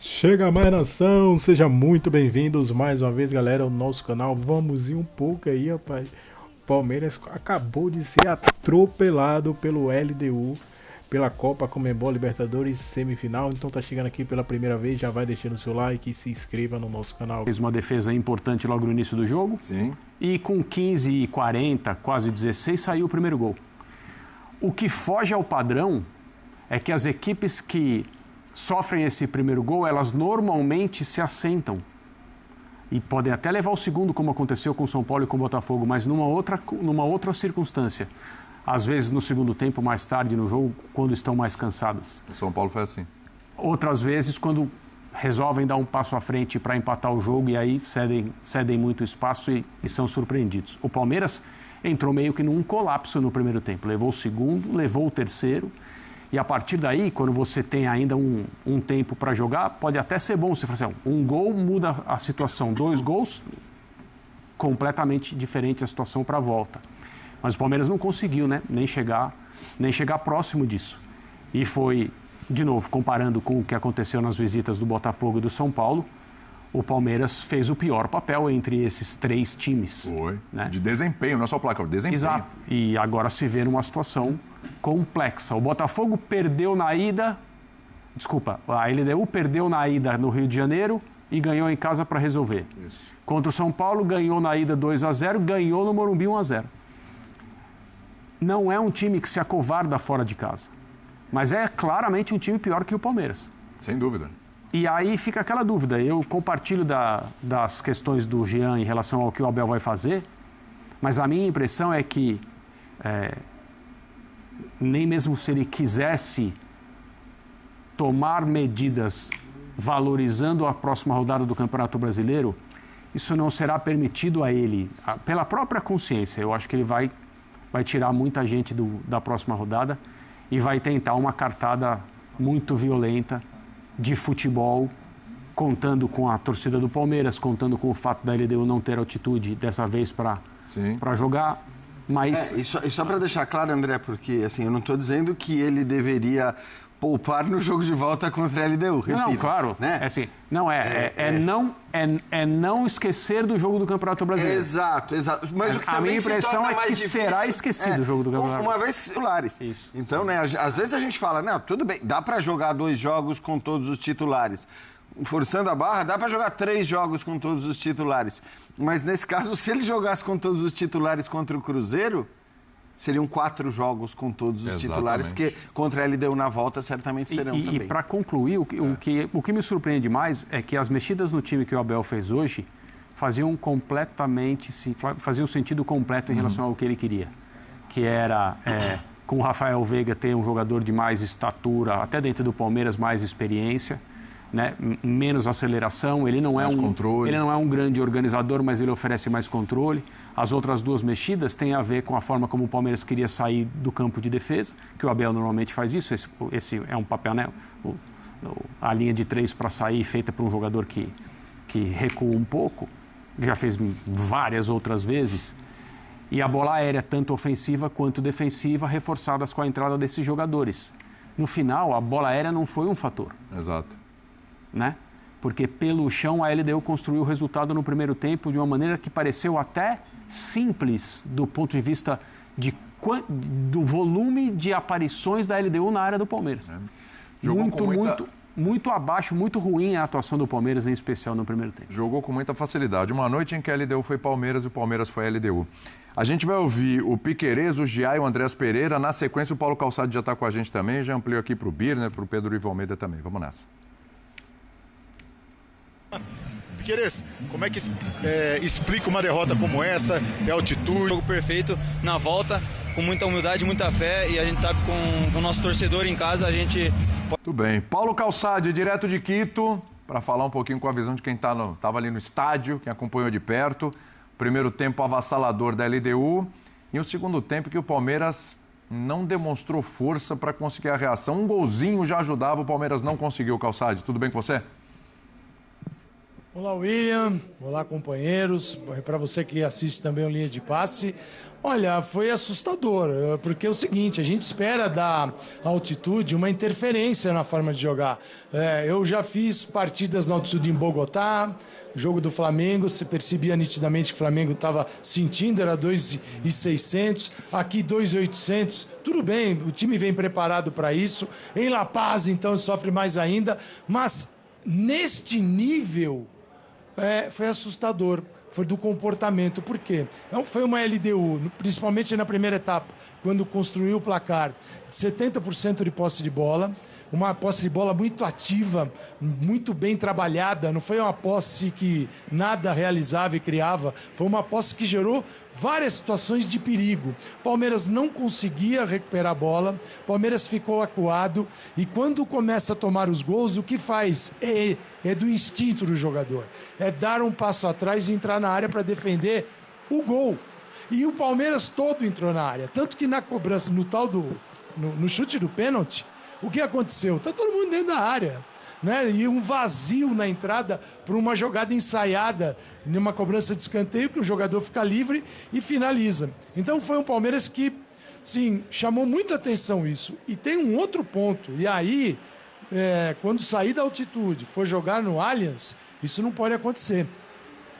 Chega mais nação, seja muito bem-vindos mais uma vez, galera, ao nosso canal. Vamos ir um pouco aí, rapaz. O Palmeiras acabou de ser atropelado pelo LDU, pela Copa Conmebol Libertadores semifinal. Então tá chegando aqui pela primeira vez, já vai deixando o seu like e se inscreva no nosso canal. Fez uma defesa importante logo no início do jogo. Sim. E com 15 e 40, quase 16, saiu o primeiro gol. O que foge ao padrão é que as equipes que sofrem esse primeiro gol, elas normalmente se assentam. E podem até levar o segundo, como aconteceu com o São Paulo e com o Botafogo, mas numa outra circunstância. Às vezes no segundo tempo, mais tarde no jogo, quando estão mais cansadas. O São Paulo foi assim. Outras vezes, quando resolvem dar um passo à frente para empatar o jogo e aí cedem muito espaço e são surpreendidos. O Palmeiras entrou meio que num colapso no primeiro tempo. Levou o segundo, levou o terceiro. E a partir daí, quando você tem ainda um tempo para jogar, pode até ser bom. Você fala assim, um gol muda a situação, 2 gols, completamente diferente a situação para a volta. Mas o Palmeiras não conseguiu, né? nem chegar próximo disso. E foi, de novo, comparando com o que aconteceu nas visitas do Botafogo e do São Paulo, o Palmeiras fez o pior papel entre esses 3 times. Foi. Né? De desempenho, não é só placar, de desempenho. Exato. E agora se vê numa situação complexa. O Botafogo perdeu na ida... Desculpa, a LDU perdeu na ida no Rio de Janeiro e ganhou em casa para resolver. Isso. Contra o São Paulo, ganhou na ida 2-0, ganhou no Morumbi 1-0. Não é um time que se acovarda fora de casa. Mas é claramente um time pior que o Palmeiras. Sem dúvida. E aí fica aquela dúvida. Eu compartilho das questões do Jean em relação ao que o Abel vai fazer, mas a minha impressão é que nem mesmo se ele quisesse tomar medidas valorizando a próxima rodada do Campeonato Brasileiro, isso não será permitido a ele, pela própria consciência. Eu acho que ele vai tirar muita gente da próxima rodada e vai tentar uma cartada muito violenta de futebol, contando com a torcida do Palmeiras, contando com o fato da LDU não ter altitude dessa vez para jogar, mas... E só para deixar claro, André, porque assim, eu não estou dizendo que ele deveria poupar no jogo de volta contra a LDU, repito. Não, claro, né? Não esquecer do jogo do Campeonato Brasileiro. Exato. Mas o que a minha também impressão é que difícil, será esquecido o jogo do Campeonato. Uma vez titulares. Isso. Então, né, às vezes a gente fala, não, tudo bem, dá para jogar 2 jogos com todos os titulares. Forçando a barra, dá para jogar 3 jogos com todos os titulares. Mas nesse caso, se ele jogasse com todos os titulares contra o Cruzeiro, seriam 4 jogos com todos os titulares, porque contra a LDU na volta certamente serão também. E para concluir, o que me surpreende mais é que as mexidas no time que o Abel fez hoje faziam sentido completo em relação ao que ele queria, que era, com o Rafael Veiga, ter um jogador de mais estatura, até dentro do Palmeiras, mais experiência, né? Menos aceleração, ele não é um grande organizador, mas ele oferece mais controle. As outras 2 mexidas têm a ver com a forma como o Palmeiras queria sair do campo de defesa, que o Abel normalmente faz isso, esse é um papel, né? A linha de 3 para sair, feita por um jogador que recua um pouco, já fez várias outras vezes, e a bola aérea, tanto ofensiva quanto defensiva, reforçadas com a entrada desses jogadores. No final, a bola aérea não foi um fator. Exato. Né? Porque pelo chão a LDU construiu o resultado no primeiro tempo de uma maneira que pareceu até simples do ponto de vista do volume de aparições da LDU na área do Palmeiras. Muito abaixo, muito ruim a atuação do Palmeiras, em especial no primeiro tempo. Jogou com muita facilidade. Uma noite em que a LDU foi Palmeiras e o Palmeiras foi a LDU. A gente vai ouvir o Piquerez, o Giá e o Andrés Pereira. Na sequência, o Paulo Calçado já está com a gente também. Já ampliou aqui para o Birner, para o Pedro Ivo Almeida também. Vamos nessa. Piquerez, como é que explica uma derrota como essa, de altitude? Jogo perfeito na volta, com muita humildade, muita fé, e a gente sabe com o nosso torcedor em casa, a gente... Tudo bem. Paulo Calçade, direto de Quito, para falar um pouquinho com a visão de quem estava ali no estádio, quem acompanhou de perto. Primeiro tempo avassalador da LDU e o segundo tempo que o Palmeiras não demonstrou força para conseguir a reação. Um golzinho já ajudava, o Palmeiras não conseguiu. Calçade, tudo bem com você? Olá, William. Olá, companheiros. Para você que assiste também o Linha de Passe. Olha, foi assustador, porque é o seguinte, a gente espera da altitude uma interferência na forma de jogar. Eu já fiz partidas na altitude em Bogotá, jogo do Flamengo, você percebia nitidamente que o Flamengo estava sentindo, era 2.600, aqui 2.800, tudo bem, o time vem preparado para isso. Em La Paz, então, sofre mais ainda, mas neste nível foi assustador. Foi do comportamento. Por quê? Foi uma LDU, principalmente na primeira etapa, quando construiu o placar de 70% de posse de bola, uma posse de bola muito ativa, muito bem trabalhada, não foi uma posse que nada realizava e criava, foi uma posse que gerou várias situações de perigo. Palmeiras não conseguia recuperar a bola, Palmeiras ficou acuado e quando começa a tomar os gols, o que faz é do instinto do jogador, é dar um passo atrás e entrar na área para defender o gol. E o Palmeiras todo entrou na área, tanto que na cobrança, no chute do pênalti, o que aconteceu? Está todo mundo dentro da área, né? E um vazio na entrada por uma jogada ensaiada, numa cobrança de escanteio, que o jogador fica livre e finaliza. Então foi um Palmeiras que, sim, chamou muita atenção isso. E tem um outro ponto, e aí, quando sair da altitude, for jogar no Allianz, isso não pode acontecer.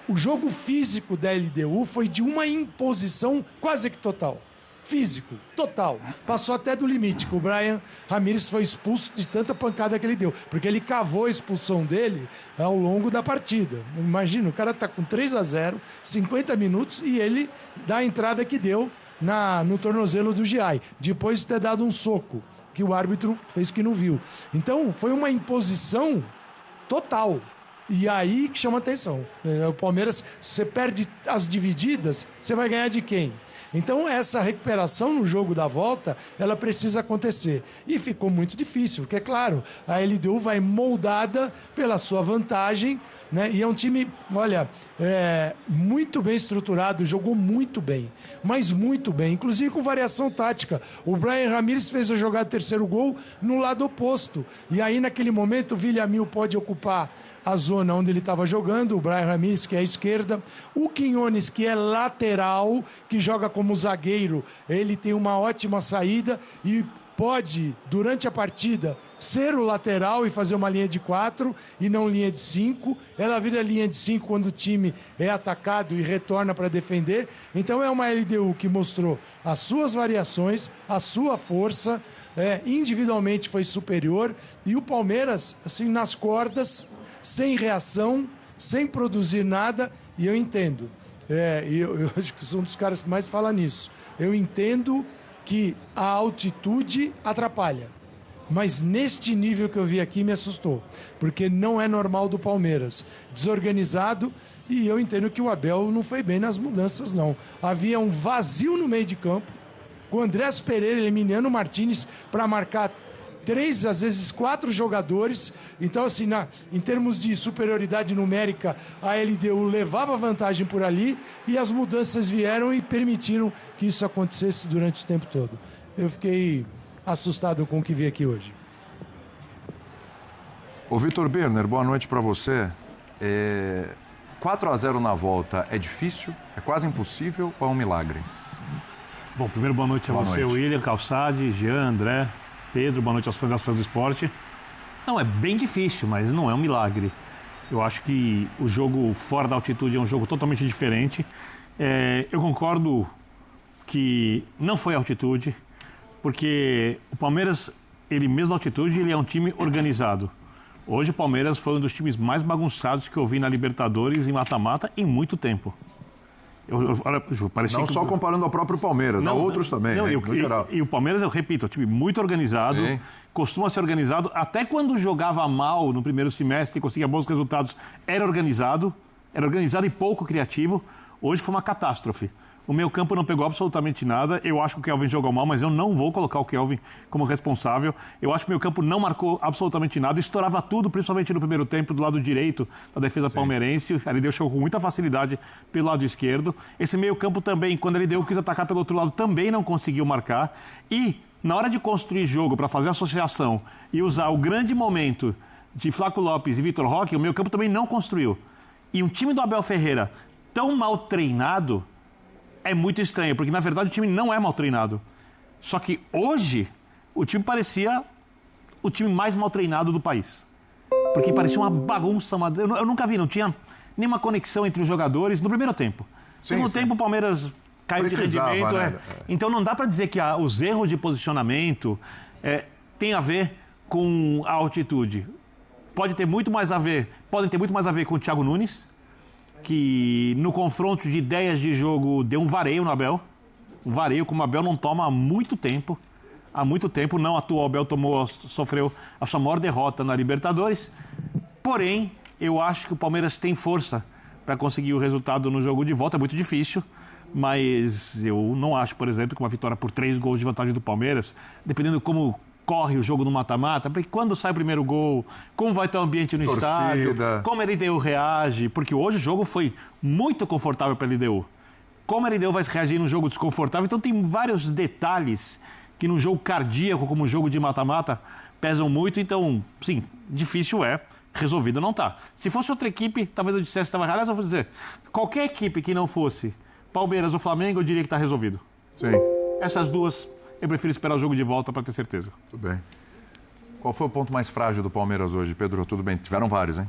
O jogo físico da LDU foi de uma imposição quase que total. Físico, total. Passou até do limite, que o Brian Ramírez foi expulso de tanta pancada que ele deu, porque ele cavou a expulsão dele ao longo da partida. Imagina, o cara tá com 3-0, 50 minutos, e ele dá a entrada que deu no tornozelo do Giai, depois de ter dado um soco, que o árbitro fez que não viu. Então, foi uma imposição total. E aí que chama atenção. O Palmeiras, se você perde as divididas, você vai ganhar de quem? Então essa recuperação no jogo da volta, ela precisa acontecer. E ficou muito difícil, porque é claro, a LDU vai moldada pela sua vantagem, né? E é um time, olha, muito bem estruturado, jogou muito bem, mas muito bem, inclusive com variação tática. O Brian Ramírez fez a jogada do terceiro gol no lado oposto. E aí naquele momento o Villamil pode ocupar a zona onde ele estava jogando, o Brian Ramírez, que é a esquerda, o Quinones, que é lateral, que joga como zagueiro, ele tem uma ótima saída e pode, durante a partida, ser o lateral e fazer uma linha de 4 e não linha de 5. Ela vira linha de 5 quando o time é atacado e retorna para defender. Então é uma LDU que mostrou as suas variações, a sua força, individualmente foi superior, e o Palmeiras, assim, nas cordas, sem reação, sem produzir nada, e eu entendo. Eu acho que sou um dos caras que mais fala nisso. Eu entendo que a altitude atrapalha. Mas neste nível que eu vi aqui me assustou. Porque não é normal do Palmeiras. Desorganizado, e eu entendo que o Abel não foi bem nas mudanças, não. Havia um vazio no meio de campo, com o Andrés Pereira eliminando o Martínez para marcar 3, às vezes 4 jogadores. Então, assim, em termos de superioridade numérica, a LDU levava vantagem por ali e as mudanças vieram e permitiram que isso acontecesse durante o tempo todo. Eu fiquei assustado com o que vi aqui hoje. Ô Vitor Birner, boa noite para você. 4-0 na volta é difícil? É quase impossível ou é um milagre? Bom, primeiro boa noite a você, William, Calçade, Jean, André, Pedro, boa noite aos fãs do esporte. Não, é bem difícil, mas não é um milagre. Eu acho que o jogo fora da altitude é um jogo totalmente diferente. Eu concordo que não foi a altitude, porque o Palmeiras, ele mesmo na altitude, ele é um time organizado. Hoje o Palmeiras foi um dos times mais bagunçados que eu vi na Libertadores em mata-mata em muito tempo. Não só comparando ao próprio Palmeiras, há outros também. Não, e o Palmeiras, eu repito, é um time muito organizado, costuma ser organizado. Até quando jogava mal no primeiro semestre e conseguia bons resultados, era organizado e pouco criativo. Hoje foi uma catástrofe. O meio campo não pegou absolutamente nada. Eu acho que o Kelvin jogou mal, mas eu não vou colocar o Kelvin como responsável. Eu acho que o meio campo não marcou absolutamente nada. Estourava tudo, principalmente no primeiro tempo, do lado direito da defesa palmeirense. Ele deu show com muita facilidade pelo lado esquerdo. Esse meio campo também, quando ele quis atacar pelo outro lado, também não conseguiu marcar. E, na hora de construir jogo, para fazer associação e usar o grande momento de Flaco Lopes e Vitor Roque, o meio campo também não construiu. E um time do Abel Ferreira tão mal treinado é muito estranho, porque na verdade o time não é mal treinado. Só que hoje o time parecia o time mais mal treinado do país. Porque parecia uma bagunça. Eu nunca vi, não tinha nenhuma conexão entre os jogadores no primeiro tempo. No segundo tempo o Palmeiras caiu de rendimento. Né? Então não dá para dizer que os erros de posicionamento têm a ver com a altitude. Podem ter muito mais a ver com o Thiago Nunes, que no confronto de ideias de jogo deu um vareio no Abel. Um vareio como o Abel não toma há muito tempo. Há muito tempo, não à toa, o Abel sofreu a sua maior derrota na Libertadores. Porém, eu acho que o Palmeiras tem força para conseguir o resultado no jogo de volta. É muito difícil, mas eu não acho, por exemplo, que uma vitória por 3 gols de vantagem do Palmeiras, dependendo como corre o jogo no mata-mata, porque quando sai o primeiro gol, como vai estar o ambiente no estádio, como a LDU reage, porque hoje o jogo foi muito confortável para a LDU. Como a LDU vai reagir num jogo desconfortável, então tem vários detalhes que no jogo cardíaco, como o jogo de mata-mata, pesam muito, então, sim, difícil resolvido não tá. Se fosse outra equipe, talvez eu dissesse que estava errado, mas eu vou dizer, qualquer equipe que não fosse Palmeiras ou Flamengo, eu diria que está resolvido. Sim. Essas duas, eu prefiro esperar o jogo de volta para ter certeza. Tudo bem. Qual foi o ponto mais frágil do Palmeiras hoje, Pedro? Tudo bem, tiveram vários, hein?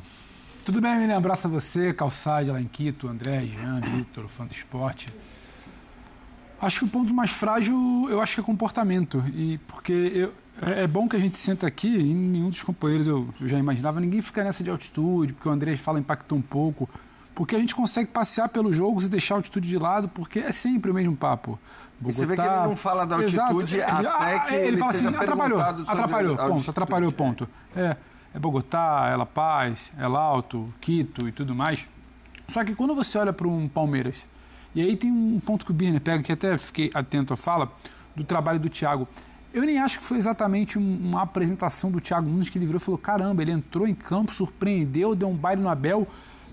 Tudo bem, Emílio, abraço a você, Calçade lá em Quito, André, Jean, Vitor, fã do esporte. Acho que o ponto mais frágil, eu acho que é comportamento. Porque é bom que a gente senta aqui, e nenhum dos companheiros eu já imaginava, ninguém fica nessa de altitude, porque o André fala impactou um pouco, porque a gente consegue passear pelos jogos e deixar a altitude de lado, porque é sempre o mesmo papo. Bogotá, e você vê que ele não fala da altitude até que ele fala seja assim, atrapalhou, ponto. É Bogotá, é La Paz, é Alto, Quito e tudo mais. Só que quando você olha para um Palmeiras, e aí tem um ponto que o Birner pega, que até fiquei atento à fala, do trabalho do Thiago. Eu nem acho que foi exatamente uma apresentação do Thiago Nunes que ele virou e falou, caramba, ele entrou em campo, surpreendeu, deu um baile no Abel.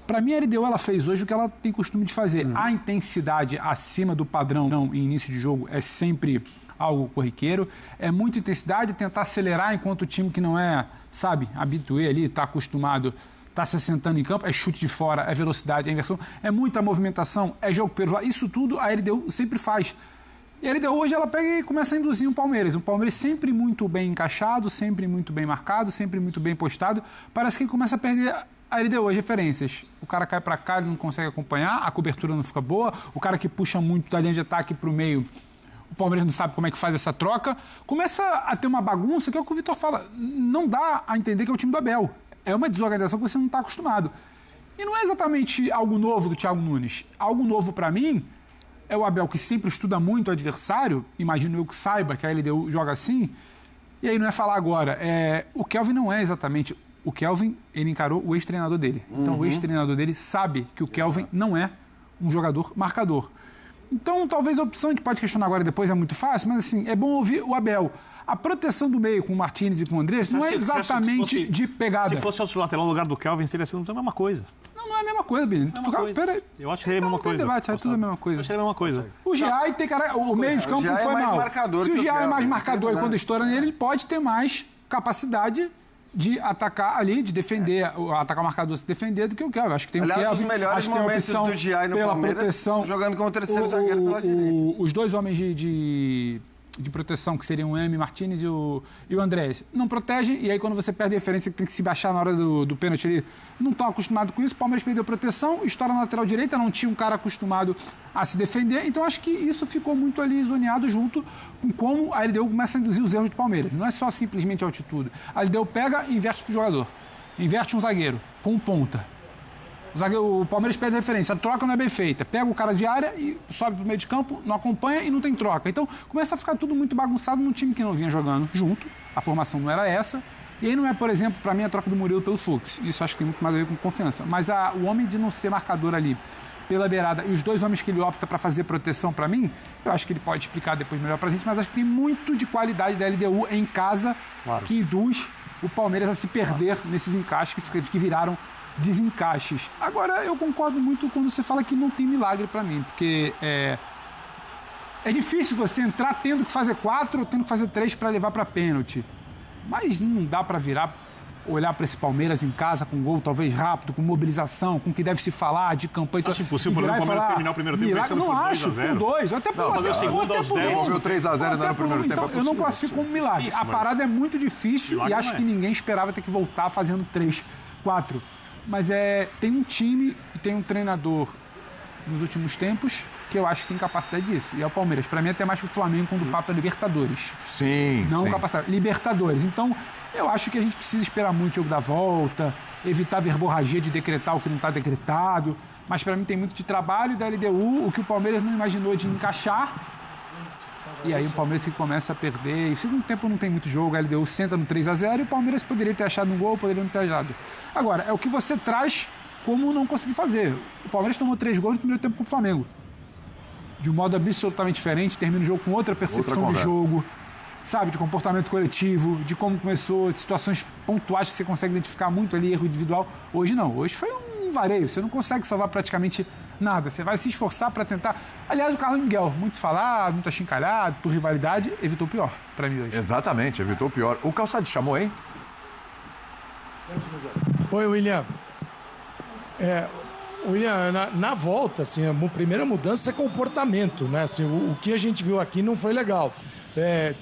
Para mim, a LDU ela fez hoje o que ela tem costume de fazer. A intensidade acima do padrão em início de jogo é sempre algo corriqueiro. É muita intensidade, tentar acelerar enquanto o time que não é, habitué ali, está acostumado, está se assentando em campo, é chute de fora, é velocidade, é inversão, é muita movimentação, é jogo pelo lado. Isso tudo a LDU sempre faz. E a LDU hoje ela pega e começa a induzir o Palmeiras. O Palmeiras sempre muito bem encaixado, sempre muito bem marcado, sempre muito bem postado. Parece que começa a perder a LDU, as referências. O cara cai para cá, ele não consegue acompanhar, a cobertura não fica boa, o cara que puxa muito da linha de ataque para o meio, o Palmeiras não sabe como é que faz essa troca. Começa a ter uma bagunça, que é o que o Vitor fala. Não dá a entender que é o time do Abel. É uma desorganização que você não está acostumado. E não é exatamente algo novo do Thiago Nunes. Algo novo para mim é o Abel, que sempre estuda muito o adversário, imagino eu que saiba que a LDU joga assim, e aí não é falar agora. O Kelvin não é exatamente... O Kelvin, ele encarou o ex-treinador dele. Então o ex-treinador dele sabe que o Kelvin não é um jogador marcador. Então talvez a opção, a gente pode questionar agora e depois, é muito fácil, mas assim, é bom ouvir o Abel. A proteção do meio com o Martínez e com o Andrés não é exatamente de pegada. Se fosse o lateral no lugar do Kelvin, seria a mesma coisa. Não é a mesma coisa, Bini. Peraí. Eu acho que é a mesma coisa. Debate, é tudo a mesma coisa. Eu acho que é a mesma coisa. O Giai tem cara. O meio de campo foi mal. Se o Giai é mais marcador e quando estoura nele, ele pode ter mais capacidade de atacar ali, de defender, atacar o marcador, se defender do que o Kelvin. Acho que tem o Kelvin. Os melhores momentos do Giai no Palmeiras, proteção, jogando como terceiro zagueiro pela direita. Os dois homens de proteção, que seriam o M, Martínez e o Andrés, não protegem, e aí quando você perde a referência que tem que se baixar na hora do pênalti, ele não estão acostumados com isso, o Palmeiras perdeu proteção, estoura na lateral direita, não tinha um cara acostumado a se defender, então acho que isso ficou muito ali zoneado junto com como a LDU começa a induzir os erros do Palmeiras. Não é só simplesmente a altitude. A LDU pega e inverte pro jogador. Inverte um zagueiro com um ponta. O Palmeiras perde a referência, a troca não é bem feita. Pega o cara de área e sobe para o meio de campo, não acompanha e não tem troca. Então começa a ficar tudo muito bagunçado num time que não vinha jogando junto. A formação não era essa. E aí não é, por exemplo, para mim, a troca do Murilo pelo Fux. Isso acho que tem muito mais a ver com confiança. Mas o homem de não ser marcador ali pela beirada e os dois homens que ele opta para fazer proteção para mim, eu acho que ele pode explicar depois melhor para a gente, mas acho que tem muito de qualidade da LDU em casa, claro, que induz o Palmeiras a se perder nesses encaixes que viraram desencaixes. Agora, eu concordo muito quando você fala que não tem milagre para mim, porque é difícil você entrar tendo que fazer 4 ou tendo que fazer 3 para levar para pênalti. Mas não dá para virar olhar para esse Palmeiras em casa com gol talvez rápido, com mobilização, com o que deve se falar de campanha. Você acha impossível, por exemplo, o Palmeiras terminar o primeiro tempo vencendo por 2 a 0? Não acho, por 2. Até por fazer o segundo aos 10. Envolveu 3-0 ainda no primeiro tempo. Então, eu não classifico como milagre. Difícil, a parada é muito difícil e acho que ninguém esperava ter que voltar fazendo 3, 4. Mas tem um time e tem um treinador nos últimos tempos que eu acho que tem capacidade disso. E é o Palmeiras. Para mim, até mais que o Flamengo quando o papo é Libertadores. Sim, não sim. Capacidade. Libertadores. Então, eu acho que a gente precisa esperar muito o jogo da volta, evitar verborragia de decretar o que não está decretado. Mas para mim tem muito de trabalho da LDU, o que o Palmeiras não imaginou de encaixar. E aí o Palmeiras que começa a perder. E o segundo tempo não tem muito jogo, a LDU senta no 3-0 e o Palmeiras poderia ter achado um gol, poderia não ter achado. Agora, é o que você traz como não conseguir fazer. O Palmeiras tomou 3 gols no primeiro tempo com o Flamengo. De um modo absolutamente diferente, termina o jogo com outra percepção de jogo, sabe, de comportamento coletivo, de como começou, de situações pontuais que você consegue identificar muito ali, erro individual. Hoje não, hoje foi um vareio, você não consegue salvar praticamente nada, você vai se esforçar para tentar. Aliás, o Carlos Miguel, muito falado, muito achincalhado, por rivalidade, evitou o pior para mim hoje. Exatamente, evitou o pior. O Calçade chamou, hein? Oi, William. William, na volta, assim, a primeira mudança é comportamento, né? Assim, o que a gente viu aqui não foi legal.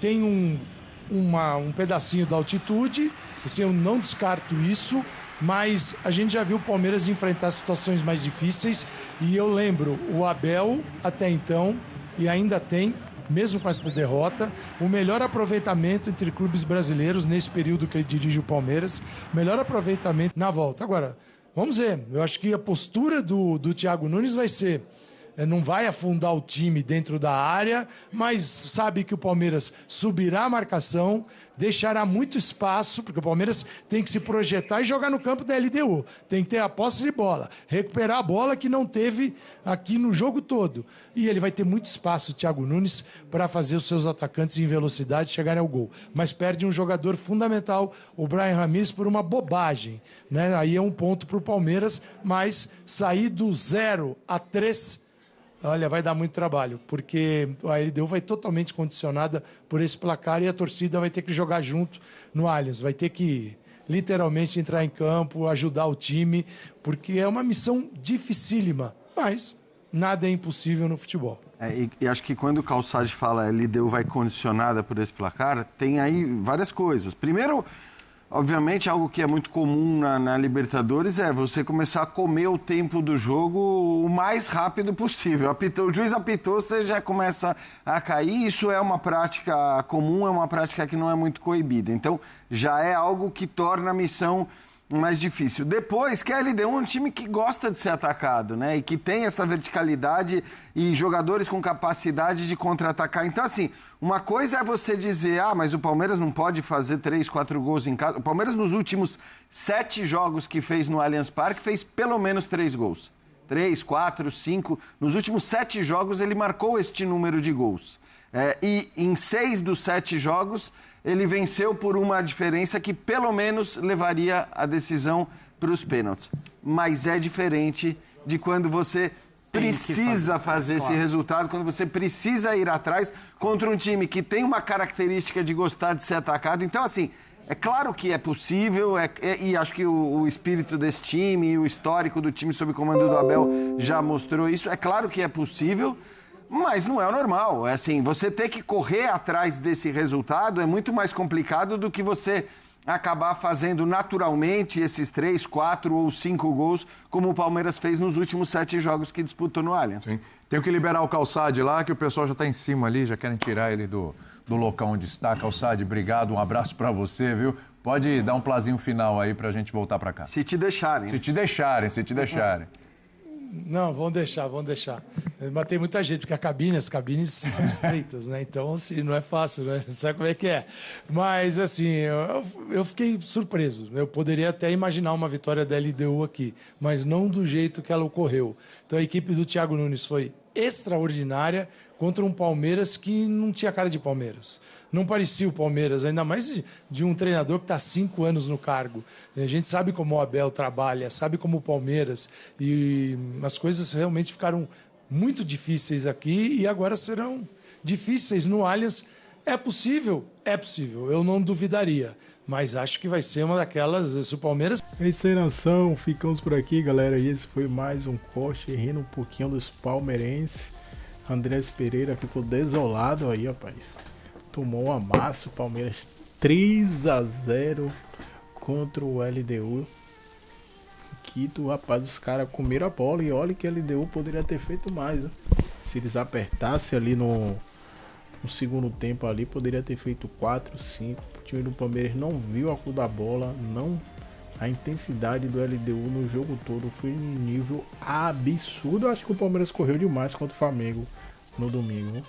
Tem um pedacinho da altitude, assim, eu não descarto isso, mas a gente já viu o Palmeiras enfrentar situações mais difíceis e eu lembro o Abel, até então, e ainda tem, mesmo com essa derrota, o melhor aproveitamento entre clubes brasileiros nesse período que ele dirige o Palmeiras, melhor aproveitamento na volta. Agora, vamos ver, eu acho que a postura do Thiago Nunes vai ser, não vai afundar o time dentro da área, mas sabe que o Palmeiras subirá a marcação, deixará muito espaço, porque o Palmeiras tem que se projetar e jogar no campo da LDU. Tem que ter a posse de bola, recuperar a bola que não teve aqui no jogo todo. E ele vai ter muito espaço, o Thiago Nunes, para fazer os seus atacantes em velocidade chegarem ao gol. Mas perde um jogador fundamental, o Bryan Ramires, por uma bobagem, né? Aí é um ponto para o Palmeiras, mas sair do 0-3... Olha, vai dar muito trabalho, porque a LDU vai totalmente condicionada por esse placar e a torcida vai ter que jogar junto no Allianz, vai ter que literalmente entrar em campo, ajudar o time, porque é uma missão dificílima, mas nada é impossível no futebol. E acho que quando o Calçade fala LDU vai condicionada por esse placar, tem aí várias coisas. Primeiro, obviamente, algo que é muito comum na Libertadores é você começar a comer o tempo do jogo o mais rápido possível. O juiz apitou, você já começa a cair. Isso é uma prática comum, é uma prática que não é muito coibida. Então, já é algo que torna a missão mais difícil. Depois, que a LDU é um time que gosta de ser atacado, né? E que tem essa verticalidade e jogadores com capacidade de contra-atacar. Então, assim, uma coisa é você dizer, mas o Palmeiras não pode fazer 3, 4 gols em casa. O Palmeiras, nos últimos 7 jogos que fez no Allianz Parque, fez pelo menos 3 gols. 3, 4, 5. Nos últimos 7 jogos, ele marcou este número de gols. E em 6 dos 7 jogos, ele venceu por uma diferença que pelo menos levaria a decisão para os pênaltis. Mas é diferente de quando você precisa fazer esse resultado, quando você precisa ir atrás contra um time que tem uma característica de gostar de ser atacado. Então, assim, é claro que é possível, e acho que o espírito desse time e o histórico do time sob comando do Abel já mostrou isso. É claro que é possível, mas não é o normal. É assim, você ter que correr atrás desse resultado é muito mais complicado do que você acabar fazendo naturalmente esses 3, 4 ou 5 gols, como o Palmeiras fez nos últimos 7 jogos que disputou no Allianz. Sim. Tenho que liberar o Calçade lá, que o pessoal já está em cima ali, já querem tirar ele do local onde está. Calçade, obrigado, um abraço para você, viu? Pode dar um plazinho final aí para a gente voltar para cá. Se te deixarem. Se te deixarem. Não, vão deixar. Mas tem muita gente, porque as cabines são estreitas, né? Então, assim, não é fácil, né? Sabe como é que é? Mas, assim, eu fiquei surpreso. Eu poderia até imaginar uma vitória da LDU aqui, mas não do jeito que ela ocorreu. Então, a equipe do Thiago Nunes foi extraordinária contra um Palmeiras que não tinha cara de Palmeiras. Não parecia o Palmeiras, ainda mais de um treinador que está há 5 anos no cargo. A gente sabe como o Abel trabalha, sabe como o Palmeiras, e as coisas realmente ficaram muito difíceis aqui e agora serão difíceis no Allianz. É possível? É possível, eu não duvidaria. mas acho que vai ser uma daquelas, se o Palmeiras... É isso aí, nação, ficamos por aqui, galera, e esse foi mais um corte, rindo um pouquinho dos palmeirenses. Andrés Pereira ficou desolado aí, rapaz, tomou um amasso, Palmeiras 3-0 contra o LDU. Quito, rapaz, os caras comeram a bola e olha que a LDU poderia ter feito mais, né? Se eles apertassem ali no segundo tempo ali, poderia ter feito 4, 5. O time do Palmeiras não viu a cor da bola, não. A intensidade do LDU no jogo todo foi um nível absurdo. Eu acho que o Palmeiras correu demais contra o Flamengo no domingo.